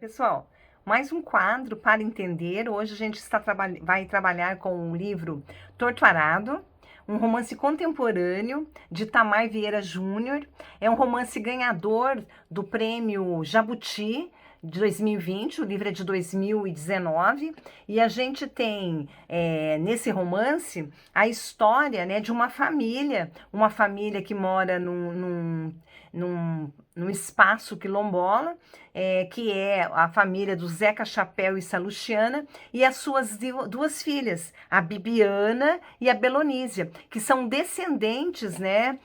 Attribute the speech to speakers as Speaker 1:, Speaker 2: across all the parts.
Speaker 1: Pessoal, mais um quadro para entender. Hoje a gente vai trabalhar com o livro Torto Arado, um romance contemporâneo de Tamar Vieira Júnior. É um romance ganhador do prêmio Jabuti de 2020, o livro é de 2019, e a gente tem nesse romance a história, né, de uma família que mora num espaço quilombola, que é a família do Zeca Chapéu e Salustiana, e as suas duas filhas, a Bibiana e a Belonísia, que são descendentes, né,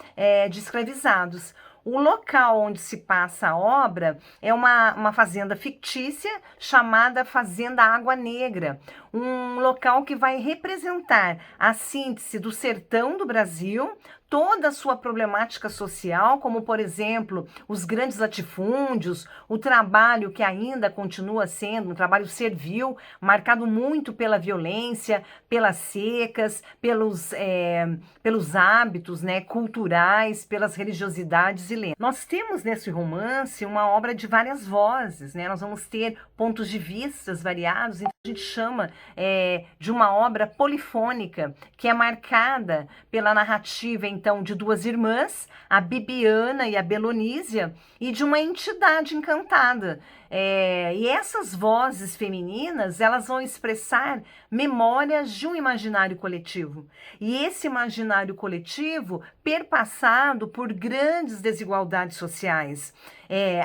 Speaker 1: de escravizados. O local onde se passa a obra é uma fazenda fictícia chamada Fazenda Água Negra, um local que vai representar a síntese do sertão do Brasil, toda a sua problemática social, como, por exemplo, os grandes latifúndios, o trabalho que ainda continua sendo um trabalho servil, marcado muito pela violência, pelas secas, pelos hábitos, né, culturais, pelas religiosidades e lendas. Nós temos nesse romance uma obra de várias vozes, né? Nós vamos ter pontos de vistas variados, então a gente chama de uma obra polifônica, que é marcada pela narrativa, então, de duas irmãs, a Bibiana e a Belonísia, e de uma entidade encantada. E essas vozes femininas, elas vão expressar memórias de um imaginário coletivo. E esse imaginário coletivo perpassado por grandes desigualdades sociais.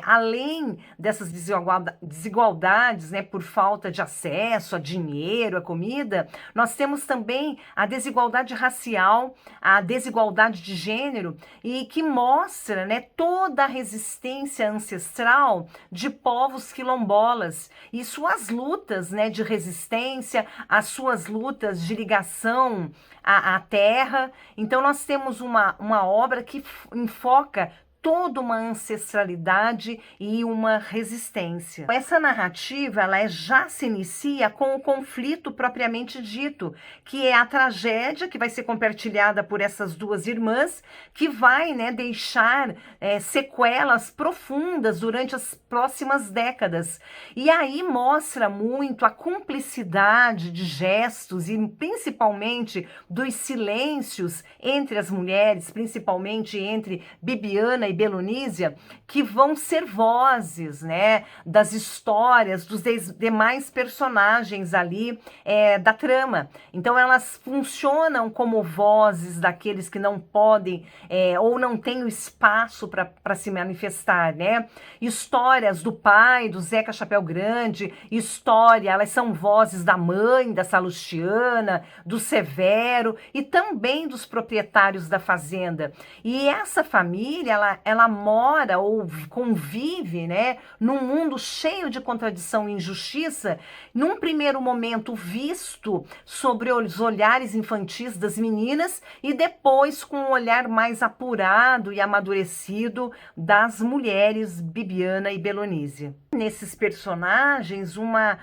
Speaker 1: Além dessas desigualdades, né, por falta de acesso a dinheiro, a comida, nós temos também a desigualdade racial, a desigualdade de gênero, e que mostra, né, toda a resistência ancestral de povos quilombolas e suas lutas, né, de resistência, as suas lutas de ligação à terra. Então nós temos uma obra que enfoca toda uma ancestralidade e uma resistência. Essa narrativa, já se inicia com o conflito propriamente dito, que é a tragédia que vai ser compartilhada por essas duas irmãs, que vai, né, deixar sequelas profundas durante as próximas décadas. E aí mostra muito a cumplicidade de gestos e principalmente dos silêncios entre as mulheres, principalmente entre Bibiana e Belonísia, que vão ser vozes, né, das histórias dos demais personagens ali da trama. Então elas funcionam como vozes daqueles que não podem ou não têm o espaço para se manifestar, né? Histórias do pai, do Zeca Chapéu Grande, elas são vozes da mãe, da Salustiana, do Severo e também dos proprietários da fazenda. E essa família, ela mora ou convive, né, num mundo cheio de contradição e injustiça, num primeiro momento visto sobre os olhares infantis das meninas e depois com um olhar mais apurado e amadurecido das mulheres Bibiana e Belonísia. Nesses personagens, uma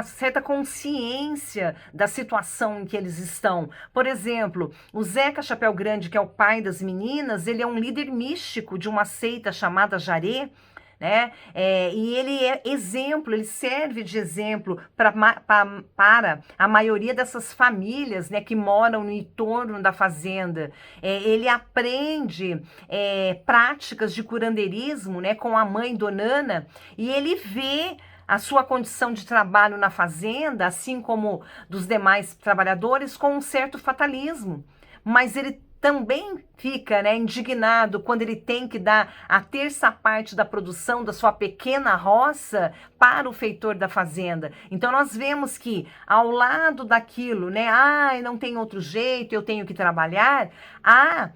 Speaker 1: certa consciência da situação em que eles estão. Por exemplo, o Zeca Chapéu Grande, que é o pai das meninas, ele é um líder místico de uma seita chamada Jaré, né? E ele é exemplo, ele serve de exemplo para a maioria dessas famílias, né, que moram no entorno da fazenda. Ele aprende práticas de curandeirismo, né, com a mãe Donana, e ele vê a sua condição de trabalho na fazenda, assim como dos demais trabalhadores, com um certo fatalismo. Mas ele também fica, né, indignado quando ele tem que dar a terça parte da produção da sua pequena roça para o feitor da fazenda. Então nós vemos que ao lado daquilo, né, não tem outro jeito, eu tenho que trabalhar, há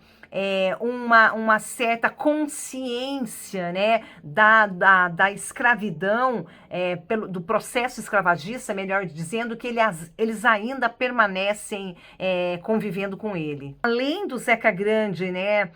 Speaker 1: uma certa consciência, né, da escravidão, do processo escravagista, melhor dizendo, que eles ainda permanecem convivendo com ele. Além do Zeca Grande, né,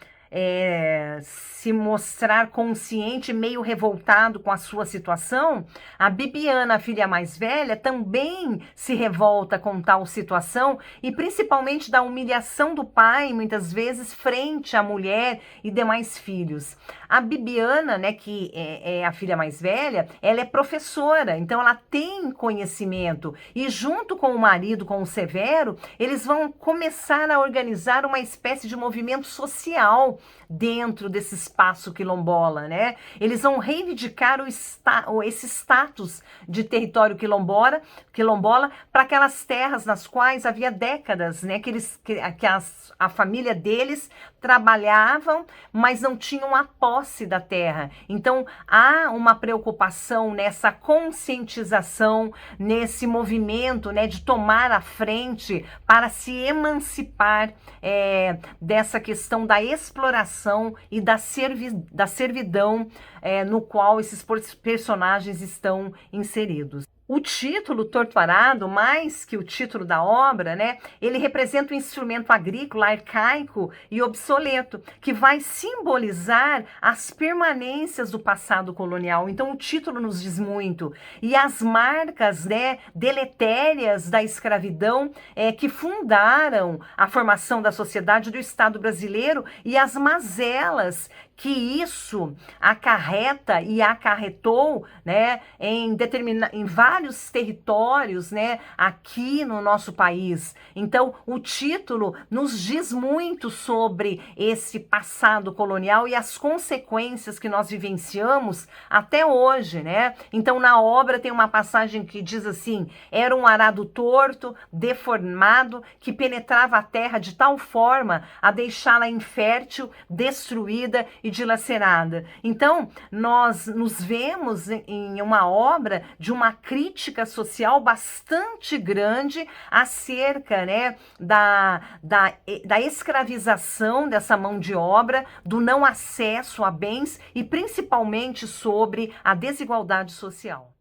Speaker 1: se mostrar consciente, meio revoltado com a sua situação, a Bibiana, a filha mais velha, também se revolta com tal situação e principalmente da humilhação do pai, muitas vezes, frente à mulher e demais filhos. A Bibiana, né, que é a filha mais velha, ela é professora, então ela tem conhecimento e junto com o marido, com o Severo, eles vão começar a organizar uma espécie de movimento social dentro desse espaço quilombola, né? Eles vão reivindicar esse status de território quilombola para aquelas terras nas quais havia décadas, né? A família deles trabalhavam, mas não tinham a posse da terra. Então, há uma preocupação nessa conscientização, nesse movimento, né, de tomar a frente para se emancipar dessa questão da exploração e da servidão no qual esses personagens estão inseridos. O título Torturado, mais que o título da obra, né, ele representa um instrumento agrícola arcaico e obsoleto, que vai simbolizar as permanências do passado colonial. Então, o título nos diz muito. E as marcas, né, deletérias da escravidão que fundaram a formação da sociedade do Estado brasileiro e as mazelas que isso acarreta e acarretou, né, em vários territórios, né, aqui no nosso país. Então, o título nos diz muito sobre esse passado colonial e as consequências que nós vivenciamos até hoje, né? Então, na obra tem uma passagem que diz assim: era um arado torto, deformado, que penetrava a terra de tal forma a deixá-la infértil, destruída e dilacerada. Então, nós nos vemos em uma obra de uma crítica social bastante grande acerca, né, da escravização dessa mão de obra, do não acesso a bens e principalmente sobre a desigualdade social.